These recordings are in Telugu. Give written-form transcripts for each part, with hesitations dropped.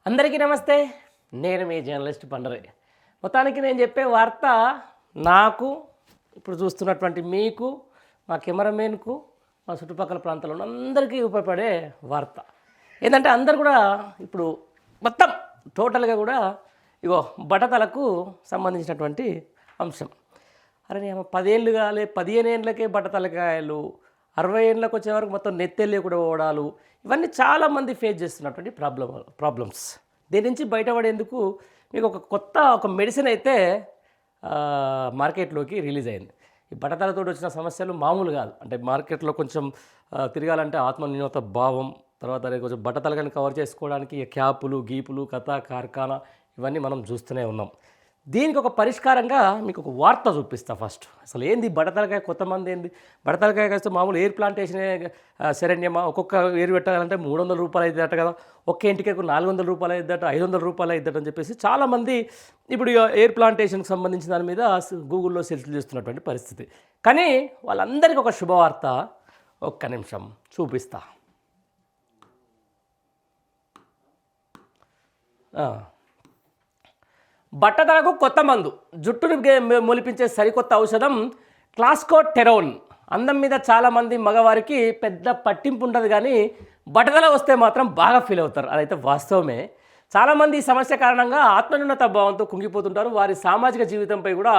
అందరికీ నమస్తే. నేను మీ జర్నలిస్ట్ పండరే. మొత్తానికి నేను చెప్పే వార్త నాకు, ఇప్పుడు చూస్తున్నటువంటి మీకు, మా కెమెరామెన్కు, మా చుట్టుపక్కల ప్రాంతాల్లో ఉన్న అందరికీ ఉపయోగపడే వార్త. ఏంటంటే అందరు కూడా ఇప్పుడు మొత్తం టోటల్గా కూడా ఇగో బట్టతలకు సంబంధించినటువంటి అంశం. అరే నేను 10 ఏళ్ళు కాలే, 15 ఏళ్ళకే బట్టతలకాయలు, 60 ఏళ్ళకి వచ్చే వరకు మొత్తం నెత్తెళ్ళి కూడా ఓడాలు, ఇవన్నీ చాలామంది ఫేస్ చేస్తున్నటువంటి ప్రాబ్లమ్స్. దీని నుంచి బయటపడేందుకు మీకు ఒక మెడిసిన్ అయితే మార్కెట్లోకి రిలీజ్ అయింది. ఈ బట్టతలతో వచ్చిన సమస్యలు మామూలు కాదు. అంటే మార్కెట్లో కొంచెం తిరగాలంటే ఆత్మన్యూనత భావం, తర్వాత కొంచెం బట్టతలకని కవర్ చేసుకోవడానికి క్యాపులు, గీపులు, కథ, కార్ఖానా ఇవన్నీ మనం చూస్తూనే ఉన్నాం. దీనికి ఒక పరిష్కారంగా మీకు ఒక వార్త చూపిస్తా. ఫస్ట్ అసలు ఏంది బట్టతలకాయ, కొత్త మంది ఏంది బట్టతలకాయ కాస్తే మామూలు ఎయిర్ ప్లాంటేషనే శరణ్యమా. ఒక్కొక్క ఎయిర్ పెట్టాలంటే 300 రూపాయలు అవుతుందట కదా, ఒక్క ఇంటికి 400 రూపాయలు అవుతుందట, 500 రూపాయలు అవుతుందట అని చెప్పేసి చాలామంది ఇప్పుడు ఎయిర్ ప్లాంటేషన్కి సంబంధించిన దాని మీద గూగుల్లో సెర్చ్ చేస్తున్నటువంటి పరిస్థితి. కానీ వాళ్ళందరికీ ఒక శుభవార్త. ఒక్క నిమిషం చూపిస్తా. బట్టతలకు కొత్త మందు, జుట్టును మొలిపించే సరికొత్త ఔషధం క్లాస్కోటెరోన్. అందం మీద చాలామంది మగవారికి పెద్ద పట్టింపు ఉండదు, కానీ బట్టతల వస్తే మాత్రం బాగా ఫీల్ అవుతారు. అదైతే వాస్తవమే. చాలామంది ఈ సమస్య కారణంగా ఆత్మన్యూనత భావంతో కుంగిపోతుంటారు. వారి సామాజిక జీవితంపై కూడా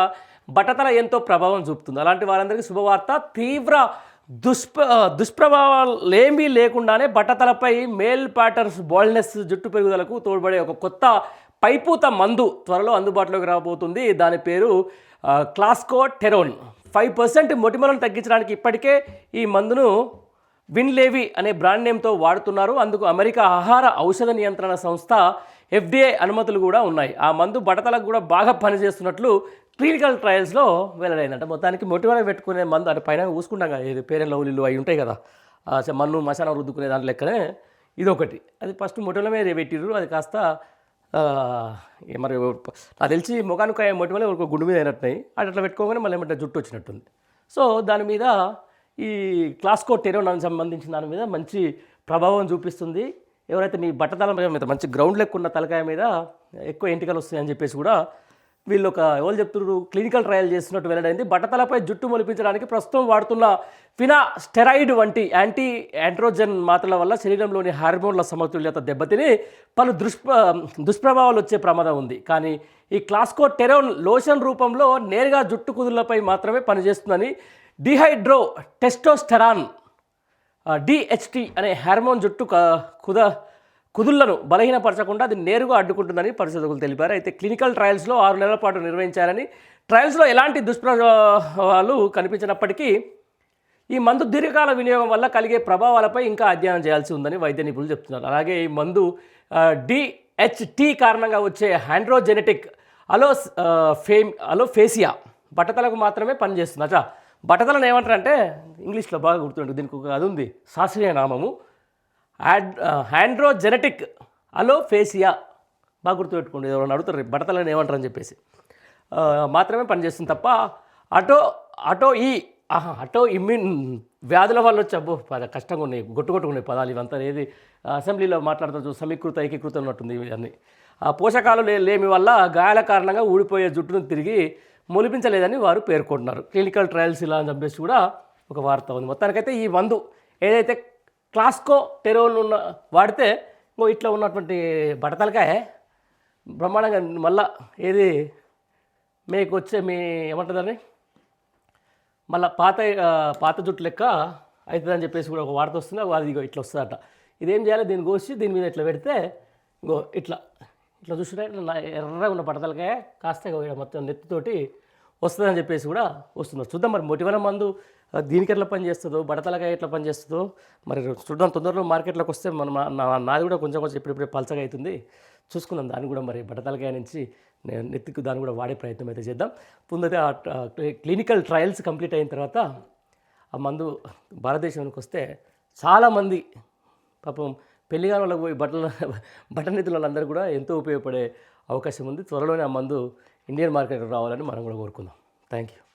బట్టతల ఎంతో ప్రభావం చూపుతుంది. అలాంటి వారందరికీ శుభవార్త. తీవ్ర దుష్ప్రభావాలు ఏమీ లేకుండానే బట్టతలపై మేల్ ప్యాటర్న్స్ బాల్డ్నెస్, జుట్టు పెరుగుదలకు తోడ్పడే ఒక కొత్త పైపూత మందు త్వరలో అందుబాటులోకి రాబోతుంది. దాని పేరు క్లాస్కోటెరోన్. 5% మొటిమలను తగ్గించడానికి ఇప్పటికే ఈ మందును విన్లేవి అనే బ్రాండ్ నేమ్తో వాడుతున్నారు. అందుకు అమెరికా ఆహార ఔషధ నియంత్రణ సంస్థ FDA అనుమతులు కూడా ఉన్నాయి. ఆ మందు బట్టతలకు కూడా బాగా పనిచేస్తున్నట్లు క్లినికల్ ట్రయల్స్లో వెల్లడైందంట. మొత్తానికి మొటిమలు పెట్టుకునే మందు అంటే పైన చూసుకుంటాం కదా, ఇది పేరెన్ లవ్లీలు అవి ఉంటాయి కదా, మన్ను మసాలా రుద్దుకునే దాంట్లో లెక్కనే ఇదొకటి. అది ఫస్ట్ మొటిమల మీద పెట్టిర్రు, అది కాస్త మరి నాకు తెలిసి ముఖానికి మొటిమలే ఒక గుండు మీద అయినట్టున్నాయి. అట్లా పెట్టుకోగానే మళ్ళీ ఏమంటే జుట్టు వచ్చినట్టుంది. సో దాని మీద ఈ క్లాస్కోటెరోన్ సంబంధించిన దాని మీద మంచి ప్రభావం చూపిస్తుంది. ఎవరైతే మీ బట్టతల మీద మంచి గ్రౌండ్ లెక్క ఉన్న తలకాయ మీద ఎక్కువ ఎంటికలు వస్తాయని చెప్పేసి కూడా వీళ్ళు ఎవరు చెప్తున్నారు, క్లినికల్ ట్రయల్ చేస్తున్నట్టు వెల్లడైంది. బట్టతలపై జుట్టు మొలిపించడానికి ప్రస్తుతం వాడుతున్న ఫినాస్టెరాయిడ్ వంటి యాంటీ ఆండ్రోజన్ మాత్రల వల్ల శరీరంలోని హార్మోన్ల సమతుల్యత దెబ్బతిని పలు దుష్ప్రభావాలు వచ్చే ప్రమాదం ఉంది. కానీ ఈ క్లాస్కోటెరోన్ లోషన్ రూపంలో నేరుగా జుట్టు కుదుళ్లపై మాత్రమే పనిచేస్తుందని డిహైడ్రో టెస్టోస్టెరాన్ DHT అనే హార్మోన్ జుట్టు కుదుళ్లను బలహీనపరచకుండా అది నేరుగా అడ్డుకుంటుందని పరిశోధకులు తెలిపారు. అయితే క్లినికల్ ట్రయల్స్లో 6 నెలల పాటు నిర్వహించారని, ట్రయల్స్లో ఎలాంటి దుష్ప్రభావాలు కనిపించినప్పటికీ ఈ మందు దీర్ఘకాల వినియోగం వల్ల కలిగే ప్రభావాలపై ఇంకా అధ్యయనం చేయాల్సి ఉందని వైద్య నిపుణులు చెప్తున్నారు. అలాగే ఈ మందు DHT కారణంగా వచ్చే ఆండ్రోజెనెటిక్ అలోఫేసియా బట్టతలకు మాత్రమే పనిచేస్తుంది. అచ్చా, బట్టతలను ఏమంటారంటే ఇంగ్లీష్లో బాగా గుర్తుంటుంది, దీనికి ఒక అది ఉంది శాస్త్రీయ నామము, ఆండ్రోజెనెటిక్ అలోఫేసియా. బాగా గుర్తుపెట్టుకోండి, ఎవరైనా అడుగుతారు బట్టతలని ఏమంటారని చెప్పేసి. మాత్రమే పనిచేస్తుంది తప్ప అటో ఇమ్యూన్ వ్యాధుల వల్ల వచ్చి కష్టంగా ఉన్నాయి, కొట్టుకున్నాయి పదాలు ఇవంతా. ఏది అసెంబ్లీలో మాట్లాడుతూ సమీకృత ఏకీకృతం ఉన్నట్టుంది ఇవన్నీ. పోషకాలు లేమి వల్ల గాయాల కారణంగా ఊడిపోయే జుట్టును తిరిగి మొలిపించలేదని వారు పేర్కొంటున్నారు. క్లినికల్ ట్రయల్స్ ఇలా అని చెప్పేసి కూడా ఒక వార్త ఉంది. మొత్తానికైతే ఈ మందు ఏదైతే క్లాస్కోటెరోన్ వాడితే ఇట్లా ఉన్నటువంటి బట్టతలకాయ బ్రహ్మాండంగా మళ్ళా ఏది మీకు వచ్చే ఏమంటుందని మళ్ళీ పాత జుట్టు లెక్క అవుతుందని చెప్పేసి కూడా ఒక వార్త వస్తుంది. అది ఇట్లా వస్తుందట. ఇదేం చేయాలి, దీన్ని కోసి దీని మీద ఇట్లా పెడితే ఇట్లా చూస్తుంటే ఎర్రగా ఉన్న బట్టతలకాయ కాస్త మొత్తం నెత్తితోటి వస్తుందని చెప్పేసి కూడా వస్తున్నారు. చూద్దాం మరి మొటిమల మందు దీనికి ఎట్లా పని చేస్తుందో, బట్టతలకాయ ఎట్లా పని చేస్తుందో మరి చూద్దాం. తొందరలో మార్కెట్లోకి వస్తే నాది కూడా కొంచెం ఇప్పుడిప్పుడే పలచగా అవుతుంది, చూసుకుందాం. దాన్ని కూడా మరి బట్టతలకాయ నుంచి నెత్తికి దాన్ని కూడా వాడే ప్రయత్నం అయితే చేద్దాం. ముందైతే క్లినికల్ ట్రయల్స్ కంప్లీట్ అయిన తర్వాత ఆ మందు భారతదేశానికి వస్తే చాలామంది పాపం పెళ్లిగాని వాళ్ళకి పోయి బట్టనెత్తుల వాళ్ళందరూ కూడా ఎంతో ఉపయోగపడే అవకాశం ఉంది. త్వరలోనే ఆ మందు ఇండియన్ మార్కెట్కి రావాలని మనం కూడా కోరుకుందాం. Thank you.